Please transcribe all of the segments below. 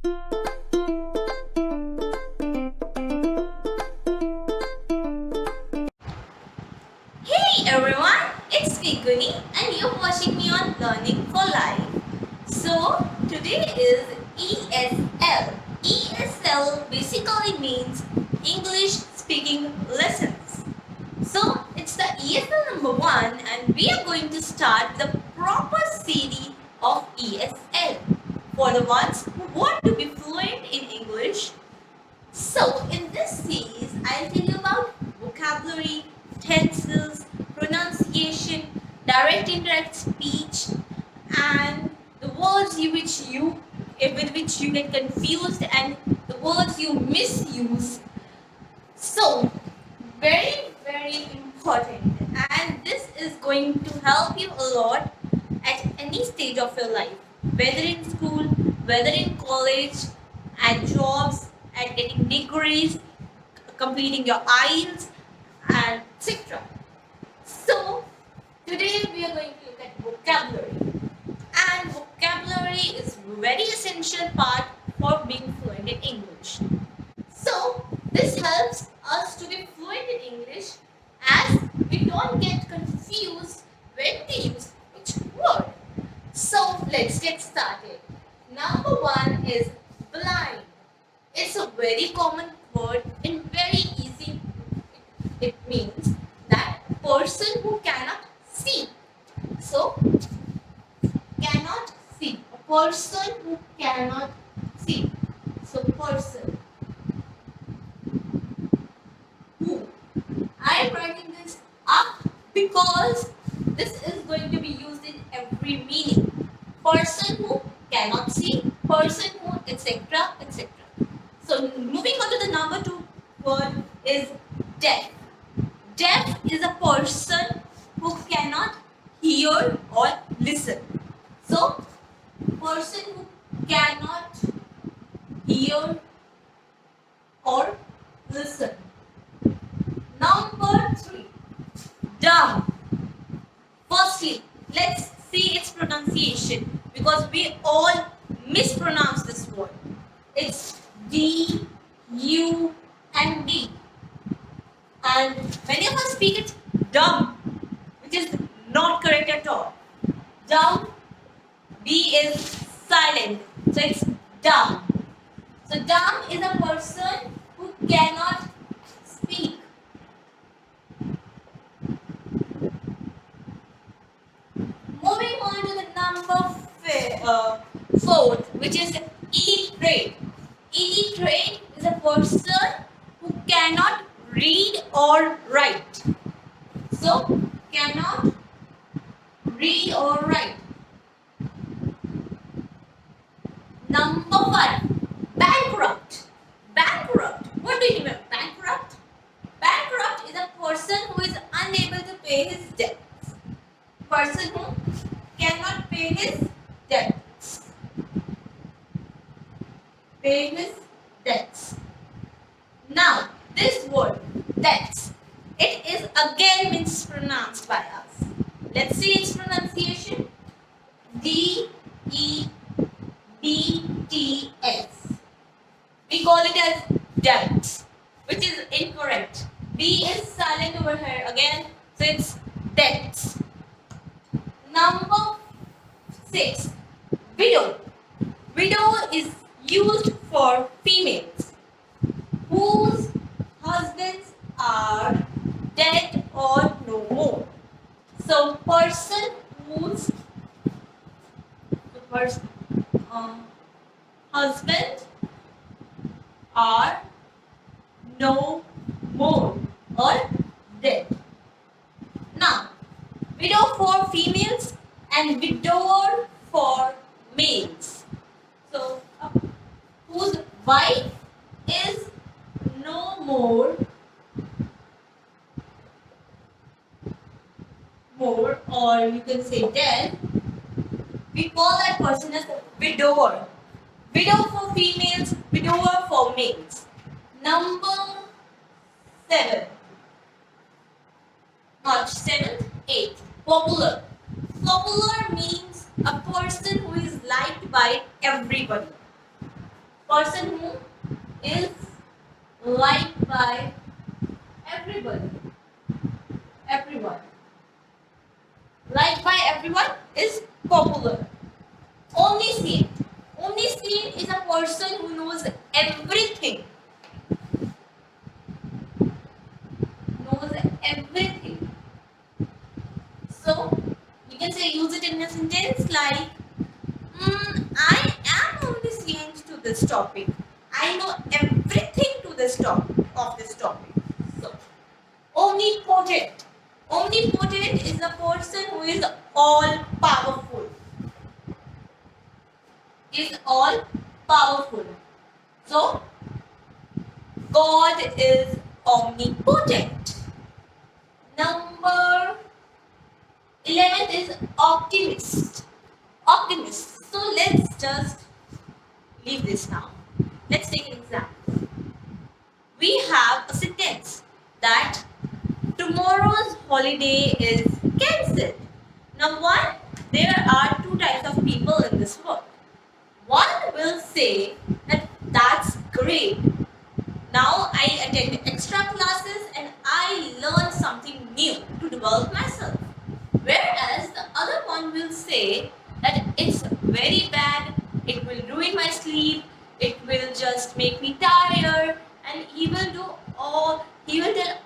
Hey everyone, it's me Guni and you're watching me on Learning for Life. So today is ESL. ESL basically means English Speaking Lessons. So it's the ESL number 1 and we are going to start the proper series of ESL for the ones who want to be fluent in English. So in this series, I'll tell you about vocabulary, tenses, pronunciation, direct indirect speech, and the words with which you get confused and the words you misuse. So very important, and this is going to help you a lot at any stage of your life, whether in school, whether in college, at jobs, at getting degrees, completing your IELTS, and etc. So today we are going to look at vocabulary, and vocabulary is very essential part for being fluent in English. So this helps us to be fluent in English as we don't get confused when we use which word. So let's get started. Number 1 is blind. It's a very common word and very easy. It means that person who cannot see. So cannot see. A person who cannot see. So person. Who? I am writing this up because this is going to be used in every meaning. Person who cannot see, person who, etc., etc. So moving on to the number 2 word is deaf. Deaf is a person who cannot hear or listen. So person who cannot hear or listen. Number 3, dumb. Firstly, let's see its pronunciation because we all mispronounce this word. It's D, U, and D. And many of us speak it dumb, which is not correct at all. Dumb, D is silent, so it's dumb. So dumb is a person who cannot speak. Moving on to the number 4, which is illiterate. Illiterate is a person who cannot read or write. So, cannot read or write. Number 5, bankrupt. Bankrupt. What do you mean by bankrupt? Bankrupt is a person who is unable to pay his debts. Person who cannot pay his debts. Pay his debts. Now, this word, debts, it is again mispronounced by us. Let's see its pronunciation. D-E-B-T-S. We call it as debts, which is incorrect. D is silent over here again, so it's debts. Number 6, widow. Widow is used for females whose husbands are dead or no more. So person whose husband are no more or dead. Now, widow for females and widower for males. So, whose wife is no more, or you can say dead, we call that person as widower. Widow for females, widower for males. Number 7. Not 7th, 8th. Popular. Popular means a person who is liked by everybody. person who is liked by everybody. Everyone. Liked by everyone is popular. Omniscient. Omniscient is a person who knows everything. Knows everything. So you can say use it in a sentence like, I am omniscient to this topic. I know everything to this topic of this topic. So omnipotent. Omnipotent is a person who is all powerful. Is all powerful. So God is omnipotent. Number 11 is optimist. Optimist. So let's just leave this now. Let's take an example. We have a sentence that tomorrow's holiday is cancelled. Now, there are two types of people in this world. One will say that that's great. Now I attend extra classes and I learn something new to develop myself. Whereas the other one will say that it's very bad, it will ruin my sleep, it will just make me tired, and he will tell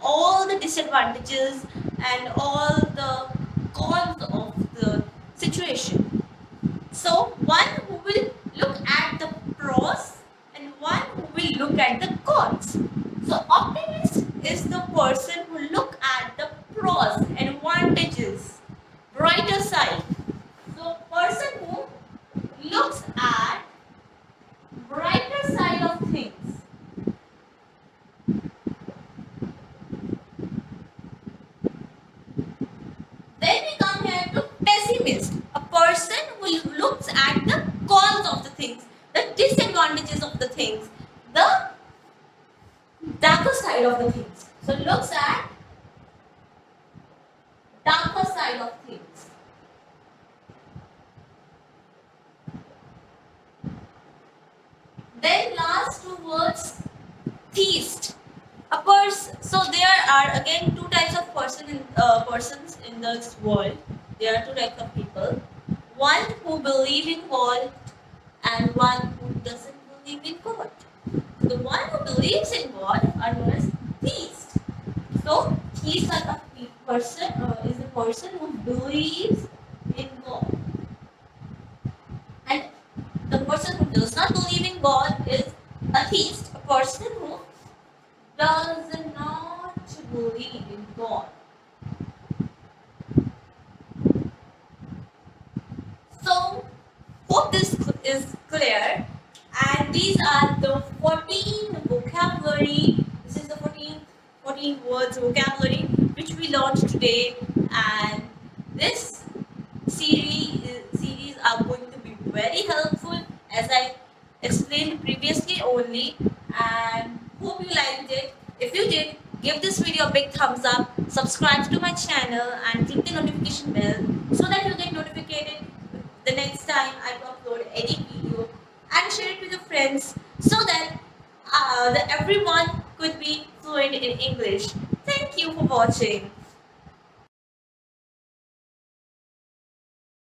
all the disadvantages and all the cons of the situation. So one who will look at the pros and one who will look at the cons. So optimist is the person who look at the pros and advantages, brighter side. So person who looks at brighter side of things. Then we come here to pessimist, a person who looks at the cons of the things, the disadvantages of the things, the darker side of the things. So looks at darker side of things. Then last two words, theist. So there are again two types of persons in this world. There are two types of people. One who believe in God and one who doesn't believe in God. So the one who believes in God are known as theist. So theist is the person who believes in God. And the person who does not believe in God is a theist, a person who does not believe in God. So, hope this is clear. And these are the 14 vocabulary. This is the 14 words vocabulary which we learned today. And this series are going to be very helpful as I explained previously only. And hope you liked it. If you did, give this video a big thumbs up, subscribe to my channel and click the notification bell so that you get notified the next time I upload any video, and share it with your friends so that everyone could be fluent in English. Thank you for watching.